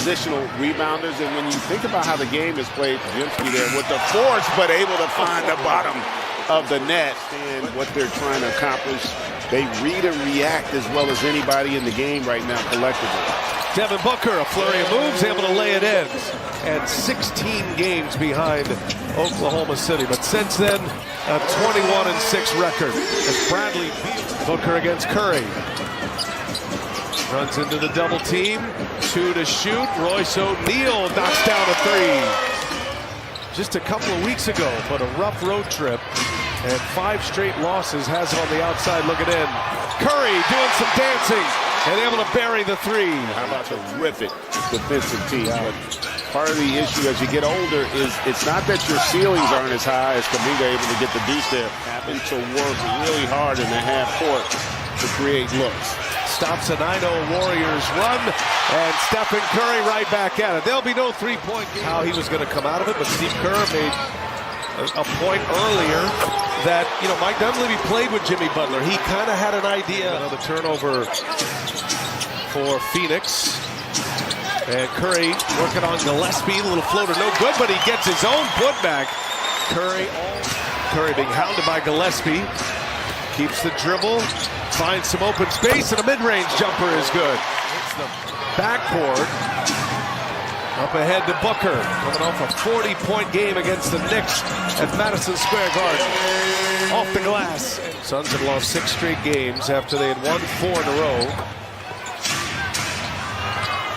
positional rebounders. And when you think about how the game is played, Jimsky there with the force, but able to find the bottom of the net and what they're trying to accomplish. They read and react as well as anybody in the game right now collectively. Devin Booker, a flurry of moves, able to lay it in. And 16 games behind Oklahoma City. But since then, a 21-6 record. As Bradley Beal, Booker against Curry. Runs into the double team. 2 to shoot. Royce O'Neal knocks down a 3. Just a couple of weeks ago, but a rough road trip. And 5 straight losses has him on the outside looking in. Curry doing some dancing and able to bury the 3. How about the terrific defensive team? But part of the issue as you get older is it's not that your ceilings aren't as high as Kaminga able to get the deuce there. Having to work really hard in the half court to create looks. Stops a 9-0 Warriors run, and Stephen Curry right back at it. There'll be no three-point game. How he was going to come out of it, but Steve Kerr made a point earlier that, you know, Mike Dunleavy played with Jimmy Butler. He kind of had an idea. Another turnover for Phoenix. And Curry working on Gillespie, little floater, no good, but he gets his own putback. Curry being hounded by Gillespie. Keeps the dribble, finds some open space, and a mid-range jumper is good. It's the backboard. Up ahead to Booker, coming off a 40-point game against the Knicks at Madison Square Garden. Off the glass. Suns have lost 6 straight games after they had won 4 in a row.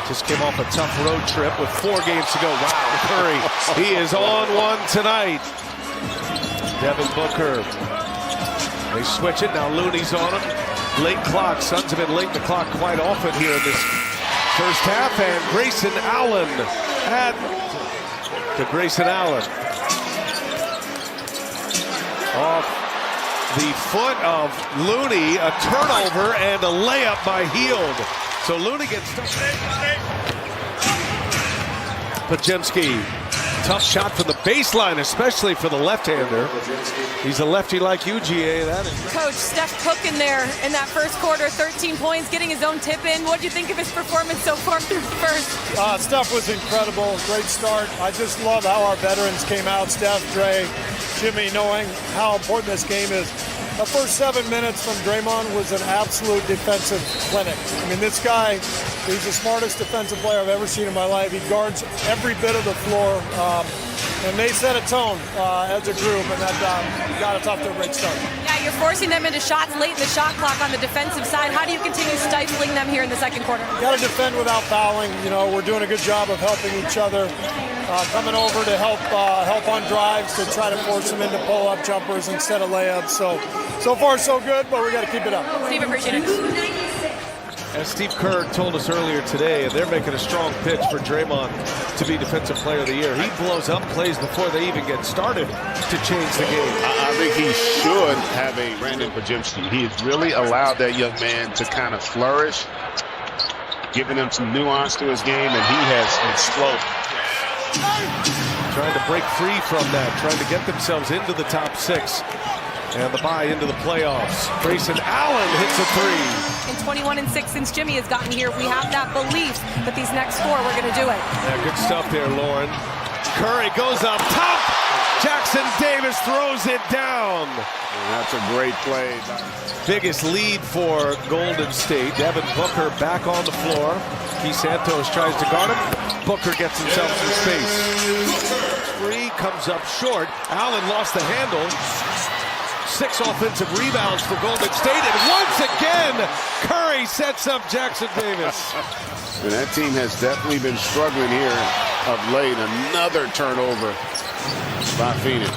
Just came off a tough road trip with 4 games to go. Wow, Curry, he is on one tonight. Devin Booker. They switch it, now Looney's on him. Late clock, Suns have been late the clock quite often here in this first half, and Grayson Allen to Grayson Allen. Off the foot of Looney, a turnover and a layup by Hield. So Looney gets stuck. Pajemski, tough shot from the baseline, especially for the left-hander. He's a lefty like you, GA. That is. Coach, Steph Cook in there in that first quarter, 13 points, getting his own tip in. What do you think of his performance so far through the first? Steph was incredible, great start. I just love how our veterans came out, Steph, Dre, Jimmy, knowing how important this game is. The first 7 minutes from Draymond was an absolute defensive clinic. I mean, this guy, he's the smartest defensive player I've ever seen in my life. He guards every bit of the floor, and they set a tone as a group, and that got us off to a great start. Yeah, you're forcing them into shots late in the shot clock on the defensive side. How do you continue stifling them here in the second quarter? You got to defend without fouling. You know, we're doing a good job of helping each other. Coming over to help on drives to try to force them into pull-up jumpers instead of layups. So far so good, but we got to keep it up. Steve, appreciate it. As Steve Kerr told us earlier today, they're making a strong pitch for Draymond to be Defensive Player of the Year. He blows up plays before they even get started to change the game. I think he should have a Brandon Pajemski. He has really allowed that young man to kind of flourish, giving him some nuance to his game, and he has exploded. Trying to break free from that, trying to get themselves into the top 6 and the bye into the playoffs. Grayson Allen hits a 3. In 21-6 since Jimmy has gotten here, we have that belief that these next 4 we're going to do it. Yeah, good stuff there, Lauren. Curry goes up top. Jackson Davis throws it down. And that's a great play. Biggest lead for Golden State. Devin Booker back on the floor. Keith Santos tries to guard him. Booker gets himself some space. 3 comes up short. Allen lost the handle. 6 offensive rebounds for Golden State. And once again, Curry sets up Jackson Davis. And that team has definitely been struggling here of late. Another turnover by Phoenix.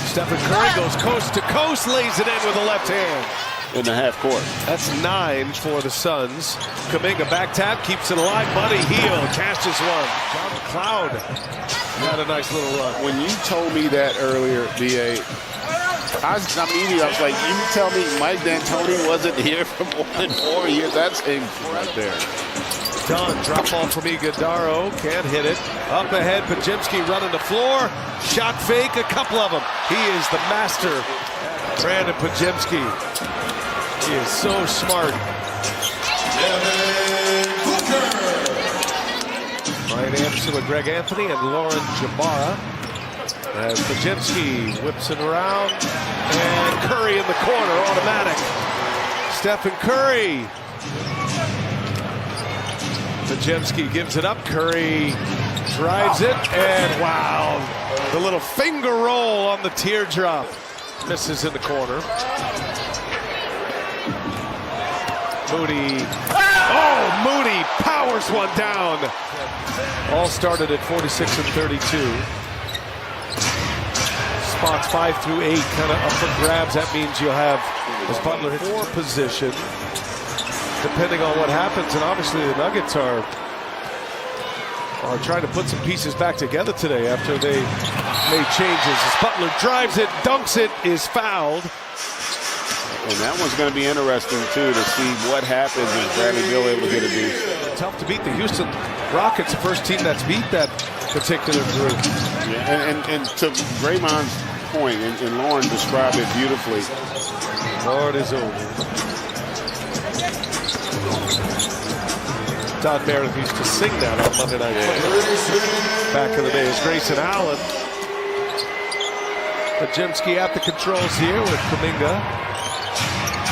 Stephen Curry goes coast to coast, lays it in with the left hand. In the half court. That's 9 for the Suns. Kaminga back tap, keeps it alive. Buddy Hield cashes one. John McLeod had a nice little run. When you told me that earlier, BA, I was like, you tell me Mike D'Antoni wasn't here for more than 4 years? That's incredible right there. Done. Drop ball from Iguodaro. Can't hit it. Up ahead, Pajemski running the floor. Shot fake, a couple of them. He is the master. Brandon Pajemski. He is so smart. Devin Booker. Ryan Anderson with Greg Anthony and Lauren Jabara. As Pajemski whips it around, and Curry in the corner, automatic. Stephen Curry. Pajemski gives it up. Curry drives it, and wow, the little finger roll on the teardrop. Misses in the corner. Moody. Oh, Moody powers one down. All started at 46 and 32. Spots 5 through 8 kind of up for grabs. That means you'll have, as Butler hits 4 position, depending on what happens. And obviously the Nuggets are trying to put some pieces back together today after they made changes. As Butler drives it, dunks it, is fouled. And that one's going to be interesting, too, to see what happens when Bradley Beal able to get a deuce. Tough to beat the Houston Rockets, the first team that's beat that particular group. Yeah, and to Draymond's point, and Lauren described it beautifully. Lord is over. Todd Meredith used to sing that on Monday Night Football back in the day. It's Grayson Allen. Pajemski at the controls here with Kuminga.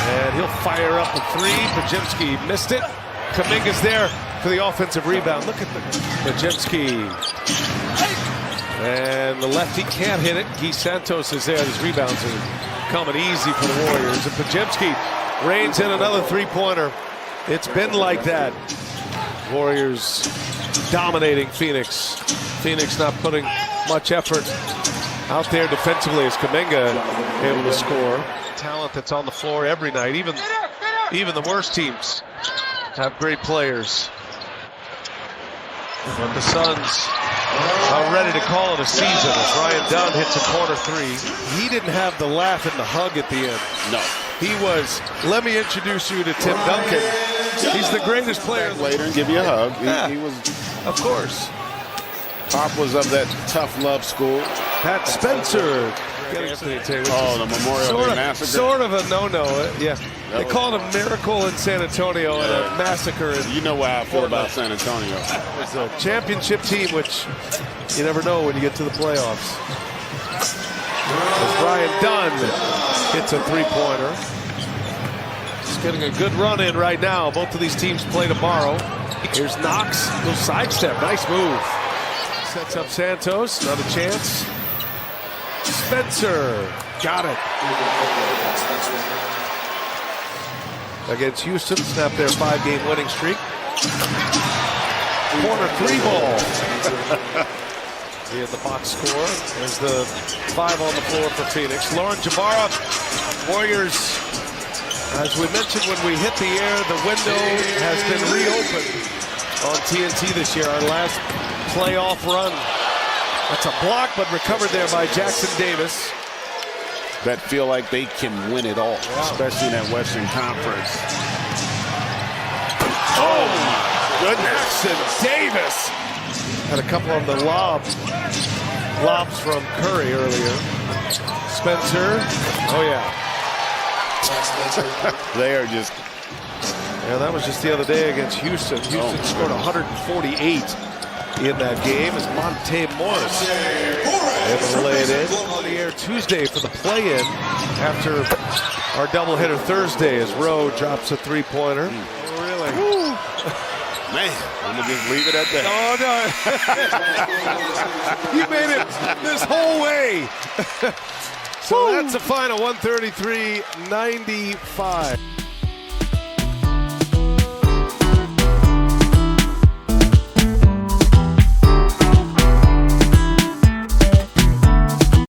And he'll fire up a 3. Pajemski missed it. Kuminga's there for the offensive rebound. Look at the Pajemski. And the lefty can't hit it. Guy Santos is there. These rebounds are coming easy for the Warriors. And Pajemski reins in another 3-pointer. It's been like that. Warriors dominating Phoenix. Phoenix not putting much effort out there defensively as Kuminga able to score. Talent that's on the floor every night. Even the worst teams have great players. But the Suns are ready to call it a season as Ryan Dunn hits a corner 3. He didn't have the laugh and the hug at the end. No. He was, let me introduce you to Tim Duncan. He's the greatest player. Later and give you a hug. Yeah. He was, of course. Pop was of that tough love school. Pat Spencer. Oh, the Memorial Day Massacre. Sort of a no-no. Yeah. They call it a miracle in San Antonio and a massacre in You know how I feel about San Antonio. It's a championship team, which you never know when you get to the playoffs. As Ryan Dunn hits a 3-pointer. He's getting a good run in right now. Both of these teams play tomorrow. Here's Knox. Little sidestep. Nice move. Sets up Santos. Another chance. Spencer. Got it. Against Houston. Snap their 5-game winning streak. Corner 3 ball. In the box score. There's the 5 on the floor for Phoenix. Lauren Jabara. Warriors, as we mentioned when we hit the air, the window has been reopened on TNT this year. Our last playoff run. That's a block, but recovered there by Jackson Davis. That feel like they can win it all, especially in that Western Conference. Oh, goodness. And Davis had a couple on the lobs from Curry earlier. Spencer. Oh, yeah. They are just... Yeah, that was just the other day against Houston. Houston scored 148 in that game as Monte Morris able to lay it in. On the air Tuesday for the play-in after our doubleheader Thursday as Rowe drops a 3-pointer. Oh, really? Woo. Man, I'm going to just leave it at that. Oh, no. You made it this whole way. So that's the final, 133-95.